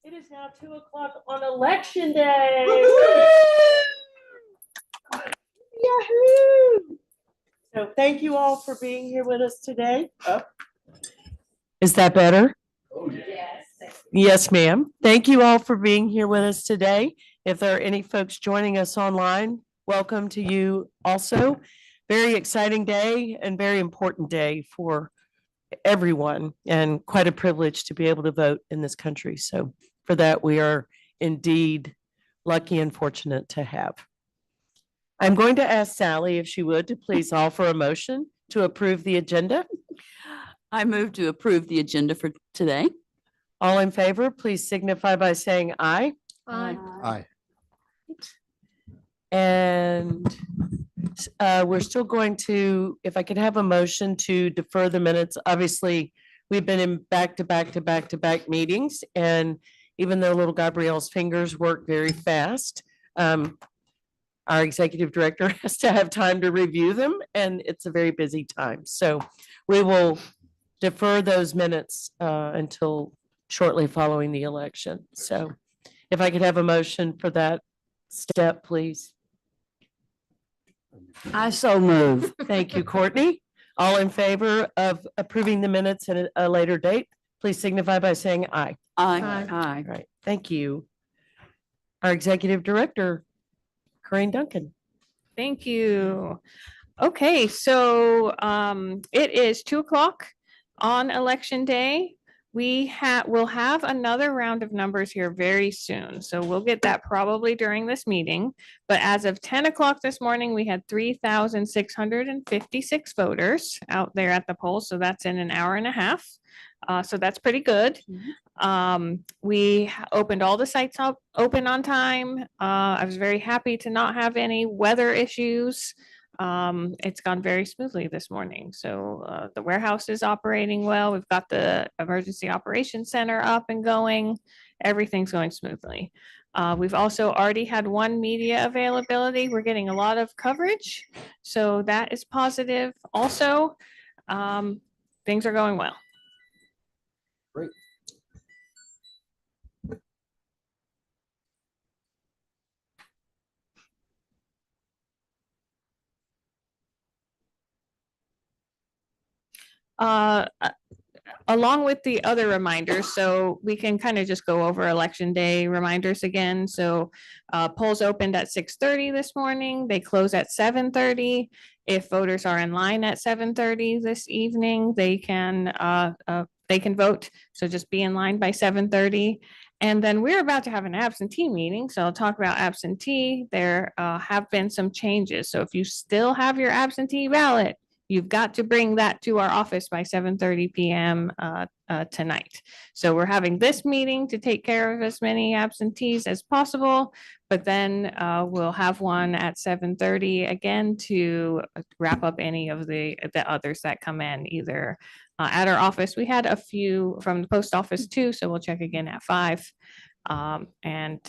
It is now 2:00 on Election Day. Yahoo! So thank you all for being here with us today. Is that better? Oh, yeah. Yes. Yes, ma'am. Thank you all for being here with us today. If there are any folks joining us online, welcome to you also. Very exciting day and very important day for everyone, and quite a privilege to be able to vote in this country. So for that, we are indeed lucky and fortunate to have. I'm going to ask Sally if she would to please offer a motion to approve the agenda. I move to approve the agenda for today. All in favor, please signify by saying aye. Aye. And we're still going to, if I could have a motion to defer the minutes. Obviously, we've been in back-to-back meetings, and even though little Gabrielle's fingers work very fast, our executive director has to have time to review them, and it's a very busy time. So we will defer those minutes until shortly following the election. So if I could have a motion for that step, please. I so move. Thank you, Courtney. All in favor of approving the minutes at a later date, please signify by saying aye. Aye. All right, thank you. Our executive director, Corinne Duncan. Thank you. Okay, so it is 2:00 on Election Day. We'll have another round of numbers here very soon. So we'll get that probably during this meeting. But as of 10 o'clock this morning, we had 3,656 voters out there at the polls. So that's in an hour and a half. So that's pretty good. We opened all the sites up open on time. I was very happy to not have any weather issues. It's gone very smoothly this morning. So the warehouse is operating well. We've got the emergency operations center up and going. Everything's going smoothly. We've also already had one media availability. We're getting a lot of coverage. So that is positive. Also, things are going well. Great. Along with the other reminders, so we can kind of just go over Election Day reminders again. So polls opened at 6:30 this morning. They close at 7:30. If voters are in line at 7:30 this evening, they can vote. So just be in line by 7:30. And then we're about to have an absentee meeting. So I'll talk about absentee. There have been some changes. So if you still have your absentee ballot, you've got to bring that to our office by 7:30 p.m. Tonight. So we're having this meeting to take care of as many absentees as possible, but then we'll have one at 7:30 again to wrap up any of the others that come in either at our office. We had a few from the post office too, so we'll check again at 5 and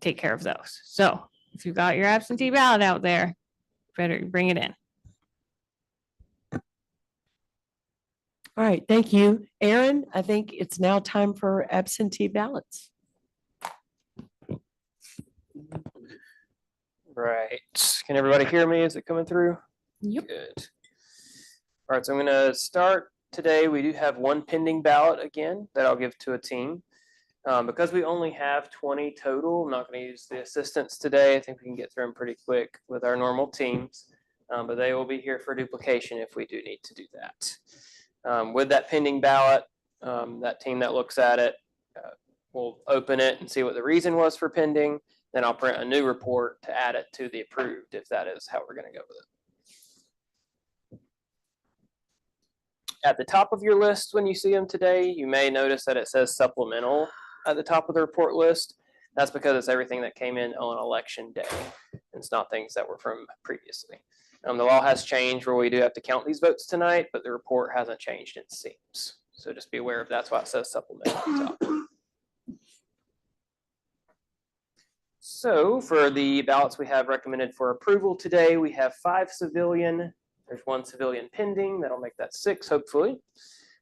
take care of those. So if you've got your absentee ballot out there, better bring it in. All right, thank you. Aaron, I think it's now time for absentee ballots. Right. Can everybody hear me? Is it coming through? Yep. Good. All right, so I'm going to start today. We do have one pending ballot again that I'll give to a team. Because we only have 20 total, I'm not going to use the assistants today. I think we can get through them pretty quick with our normal teams, but they will be here for duplication if we do need to do that. With that pending ballot, that team that looks at it will open it and see what the reason was for pending. Then I'll print a new report to add it to the approved if that is how we're going to go with it. At the top of your list, when you see them today, you may notice that it says supplemental at the top of the report list. That's because it's everything that came in on election day. It's not things that were from previously. The law has changed where we do have to count these votes tonight, but the report hasn't changed, it seems. So just be aware of that's why it says supplemental at the top. So for the ballots we have recommended for approval today, we have 5 civilian. There's 1 civilian pending. That'll make that 6, hopefully.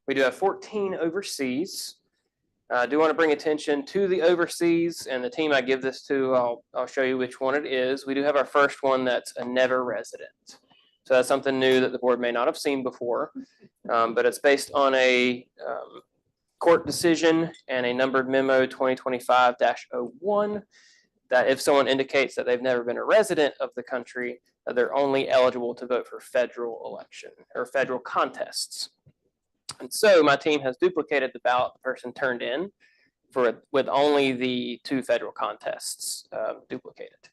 We do have 14 overseas. I do want to bring attention to the overseas, and the team I give this to, I'll show you which one it is. We do have our first one that's a never resident. So that's something new that the board may not have seen before, but it's based on a court decision and a numbered memo 2025-01 that if someone indicates that they've never been a resident of the country, that they're only eligible to vote for federal election or federal contests. And so my team has duplicated the ballot the person turned in with only the 2 federal contests duplicated.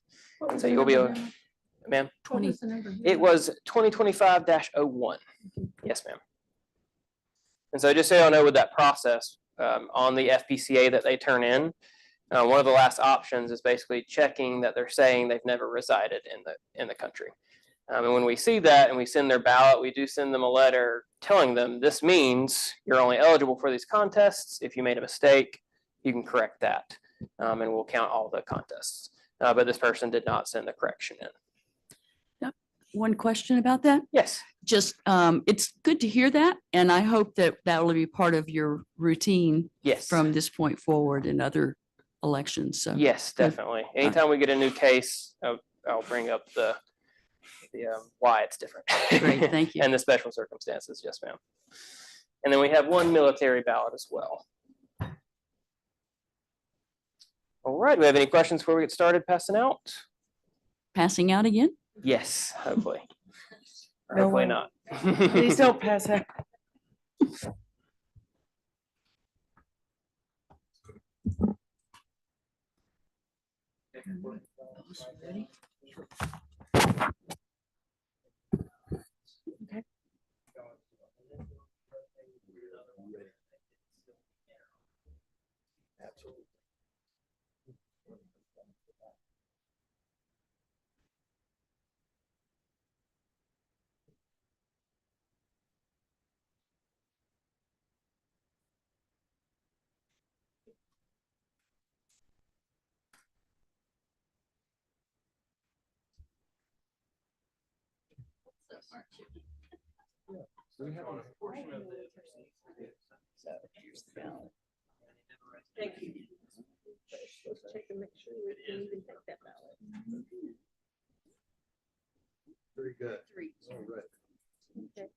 And so you'll be able, ma'am, it was 2025-01. Yes, ma'am. And so just so y'all know with that process on the FPCA that they turn in, one of the last options is basically checking that they're saying they've never resided in the country. And when we see that and we send their ballot, we do send them a letter telling them this means you're only eligible for these contests. If you made a mistake, you can correct that, and we'll count all the contests. But this person did not send the correction in. One question about that? Yes. Just, it's good to hear that, and I hope that that will be part of your routine Yes. from this point forward in other elections. So Yes, definitely. Anytime we get a new case, I'll bring up the why it's different. Great, thank you. And the special circumstances. Yes, ma'am. And then we have one military ballot as well. All right. Do we have any questions before we get started passing out? Passing out again? Yes, hopefully. Or No hopefully way. not. Please don't pass out. Thank you. Check and make sure we can even take that ballot. Very good. 3. All right. Okay.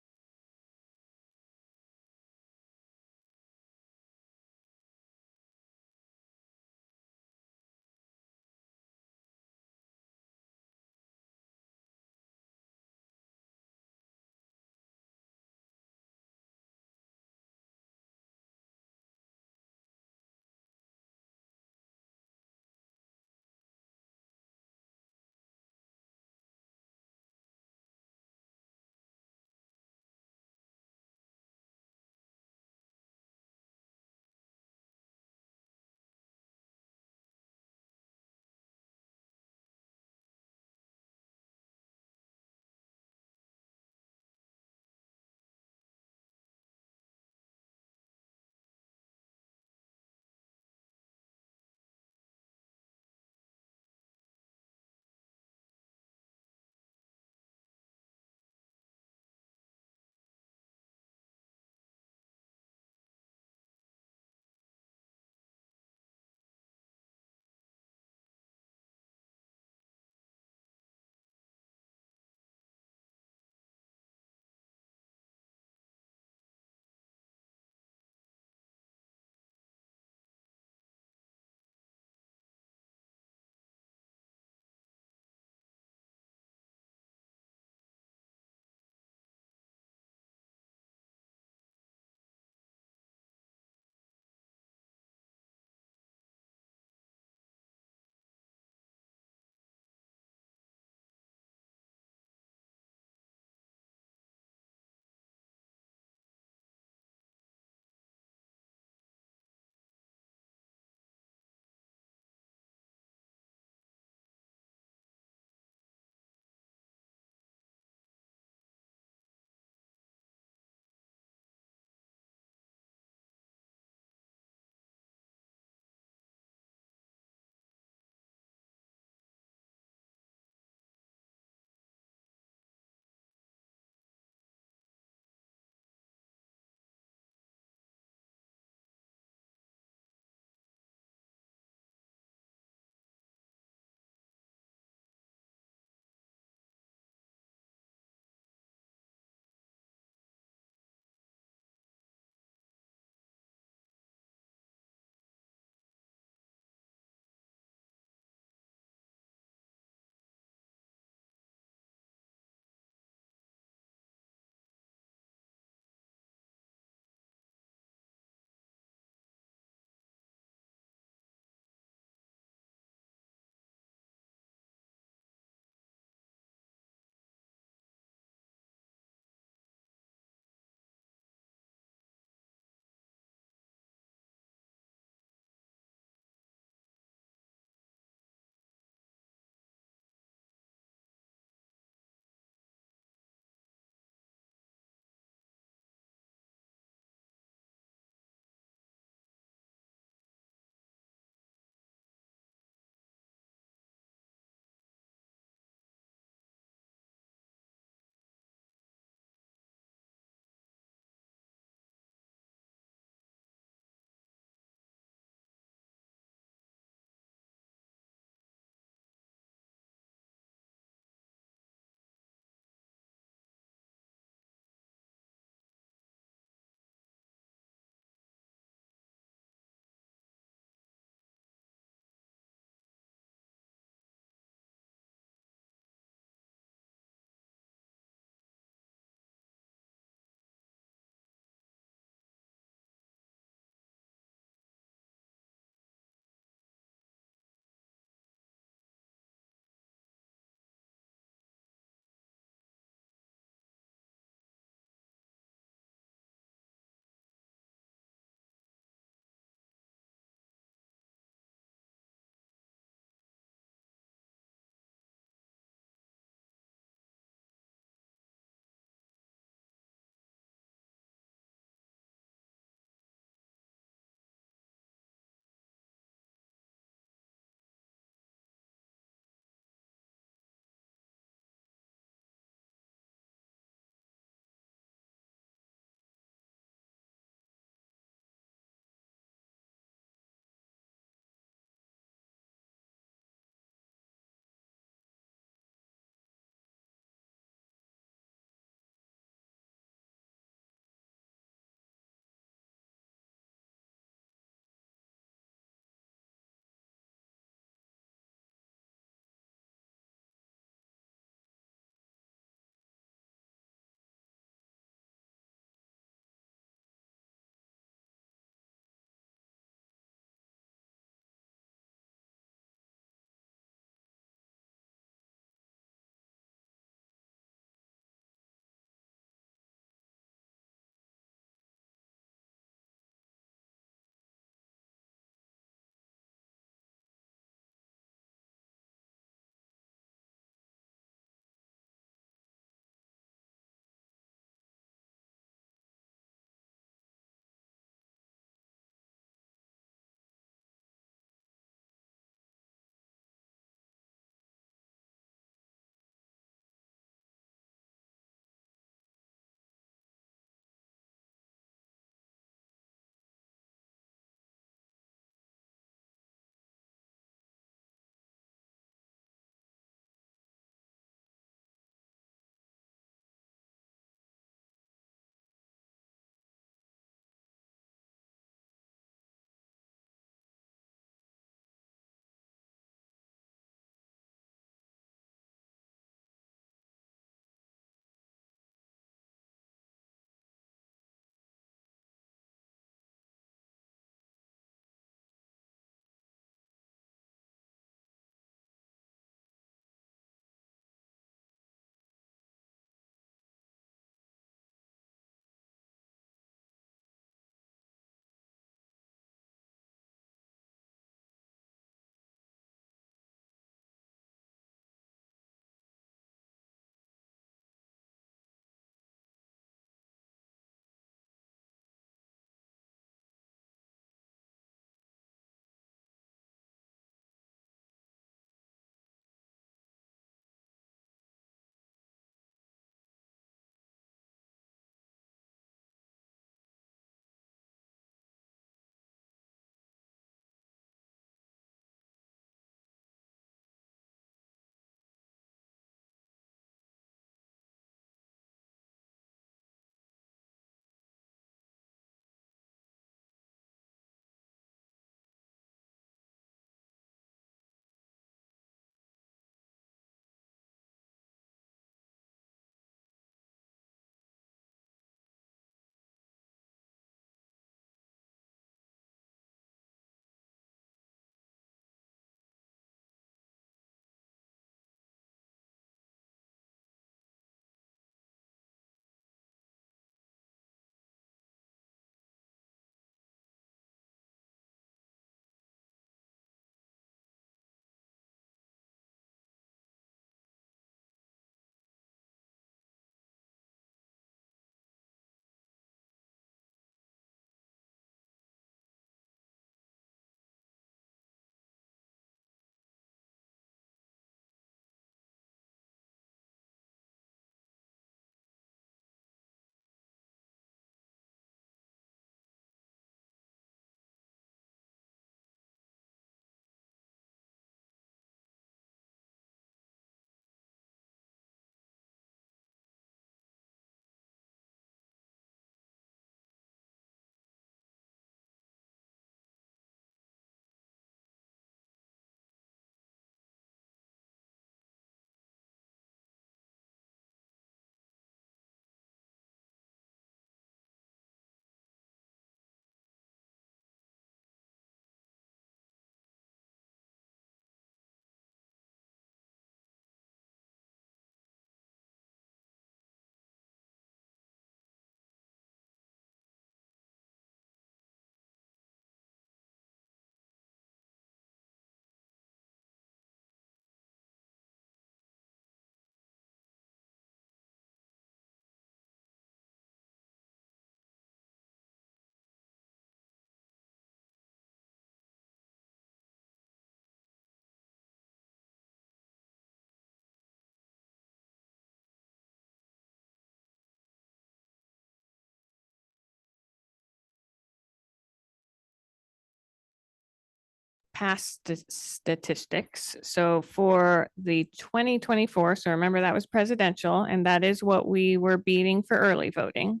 past statistics. So for the 2024, so remember that was presidential, and that is what we were beating for early voting.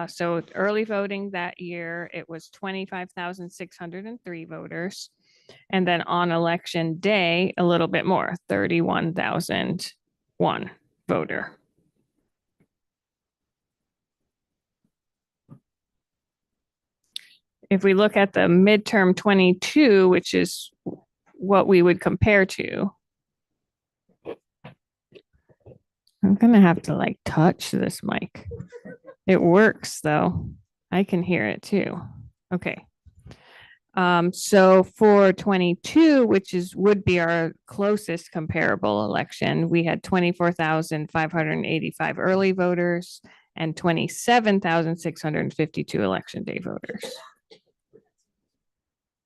So early voting that year, it was 25,603 voters. And then on election day, a little bit more, 31,001 voter. If we look at the midterm 22, which is what we would compare to. I'm gonna have to like touch this mic. It works though. I can hear it too. Okay. So for 22, which would be our closest comparable election, we had 24,585 early voters and 27,652 election day voters.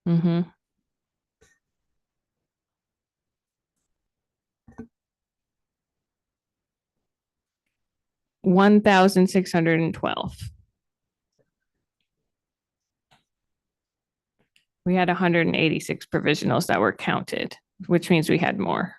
Mm-hmm. $1,612. We had 186 provisionals that were counted, which means we had more.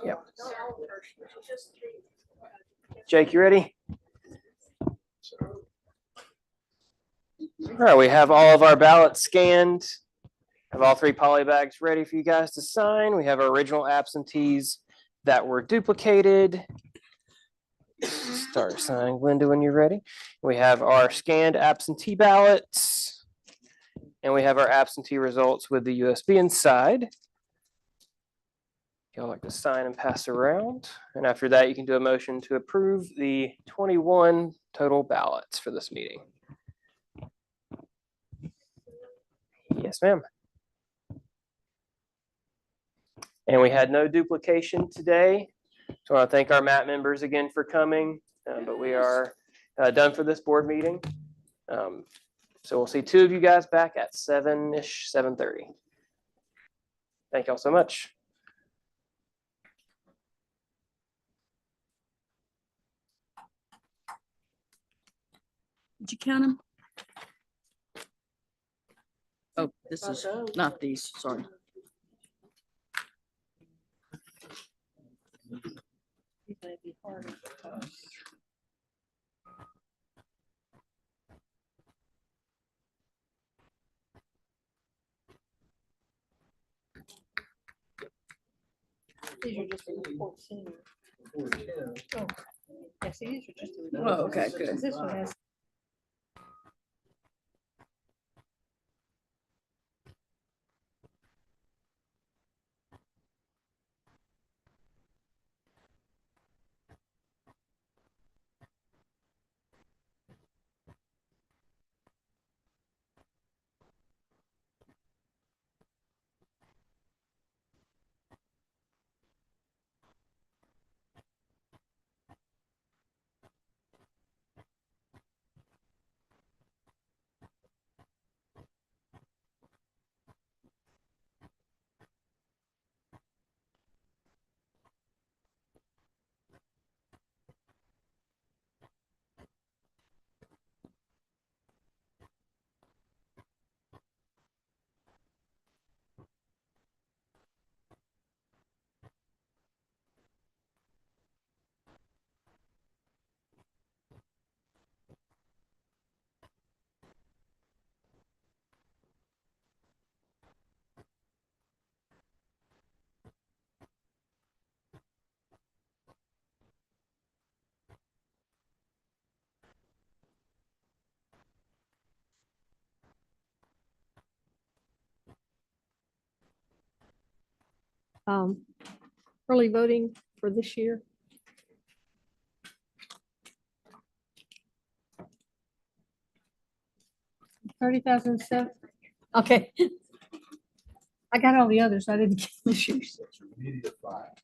Yep. Jake, you ready? All right, we have all of our ballots scanned. Have all 3 poly bags ready for you guys to sign. We have our original absentees that were duplicated. Start signing, Linda, when you're ready. We have our scanned absentee ballots. And we have our absentee results with the USB inside. Y'all like to sign and pass around. And after that, you can do a motion to approve the 21 total ballots for this meeting. Yes, ma'am. And we had no duplication today. So I want to thank our MAT members again for coming, but we are done for this board meeting. So we'll see 2 of you guys back at 7-ish, 7:30. Thank y'all so much. Did you count them? Oh, this is not these, sorry. These are just the reports in. Before 10. Yeah, see, these are just the Oh, reports. okay, good. This one has. Early voting for this year. $30,007. Okay. I got all the others. I didn't get this year's. That's your media file.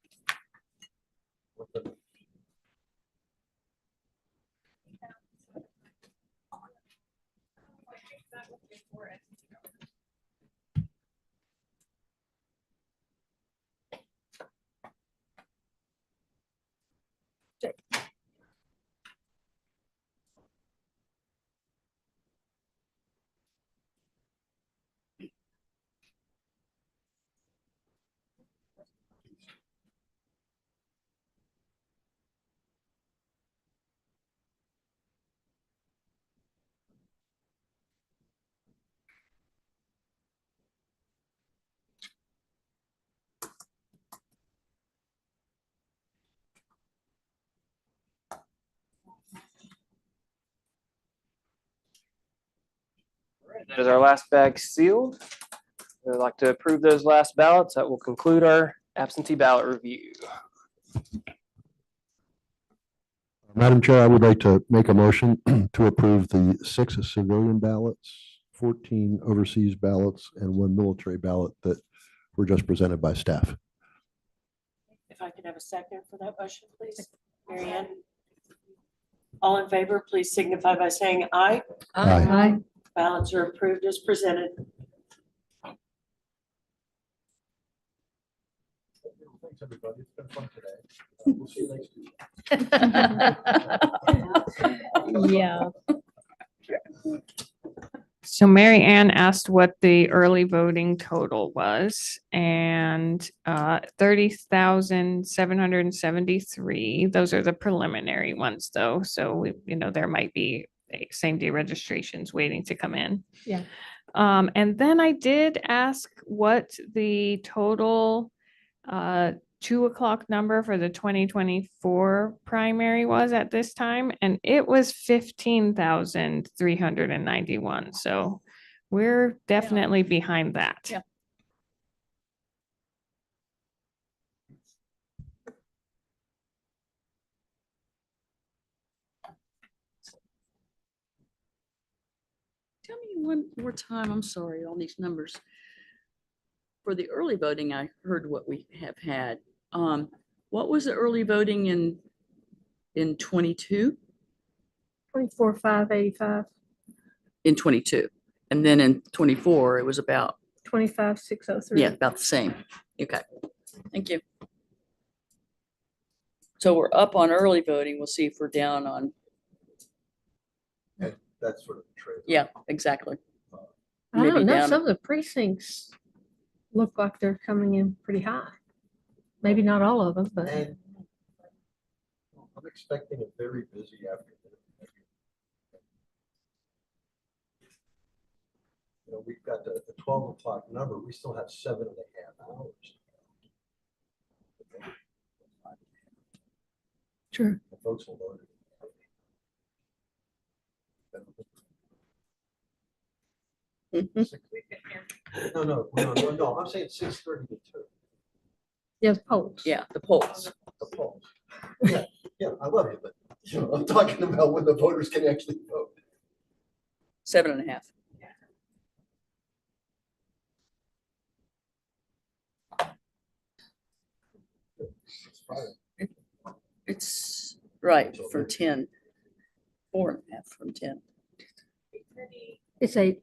What the- That is our last bag sealed. We'd like to approve those last ballots. That will conclude our absentee ballot review. Madam Chair, I would like to make a motion to approve the 6 civilian ballots, 14 overseas ballots, and 1 military ballot that were just presented by staff. If I could have a second for that motion, please. Mary Ann? All in favor, please signify by saying aye. Aye. Ballots are approved as presented. Thanks, everybody. It's been fun today. We'll see you next week. Yeah. So Mary Ann asked what the early voting total was, and 30,773. Those are the preliminary ones, though. So there might be same day registrations waiting to come in. Yeah. And then I did ask what the total 2 o'clock number for the 2024 primary was at this time, and it was 15,391. So we're definitely behind that. Yeah. Tell me one more time, I'm sorry, all these numbers. For the early voting, I heard what we have had. What was the early voting in 22? 24,585, In 22. And then in 24, it was about, 25,603. yeah, about the same. Okay, thank you. So we're up on early voting. We'll see if we're down on, That's sort of the trade. yeah, exactly. I Maybe don't know, down- some of the precincts look like they're coming in pretty high. Maybe not all of them, but And I'm expecting a very busy afternoon. We've got the 12 o'clock number. We still have 7.5 hours. Sure. The folks will vote. No, I'm saying 6:30 to 2. Yes, polls. Yeah, the polls. The polls. Yeah, I love you, but I'm talking about when the voters can actually vote. 7.5. It's Friday. It's right for 10. 4.5 from 10. It's 8.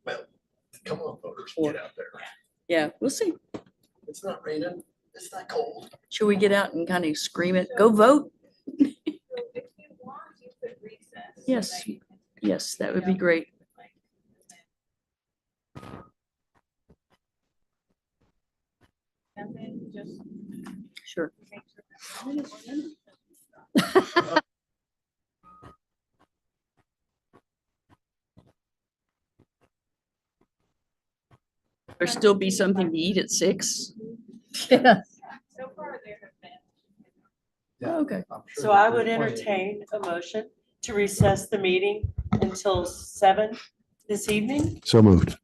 Well, come on, voters, Or- get out there. Yeah, we'll see. It's not raining, it's not cold. Should we get out and kind of scream it, go vote? Yes, yes, that would be great. Sure. There still be something to eat at 6? Yeah. So far, there have been. Oh, okay. So I would entertain a motion to recess the meeting until 7 this evening. So moved.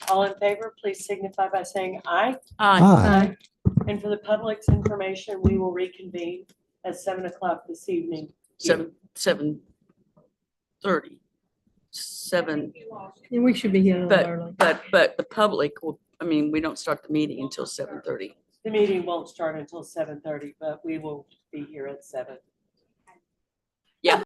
All in favor, please signify by saying aye. Aye. And for the public's information, we will reconvene at 7 o'clock this evening. 7:30. 7, And we should be here a little early. but the public will, I mean, we don't start the meeting until 7:30. The meeting won't start until 7:30, but we will be here at 7.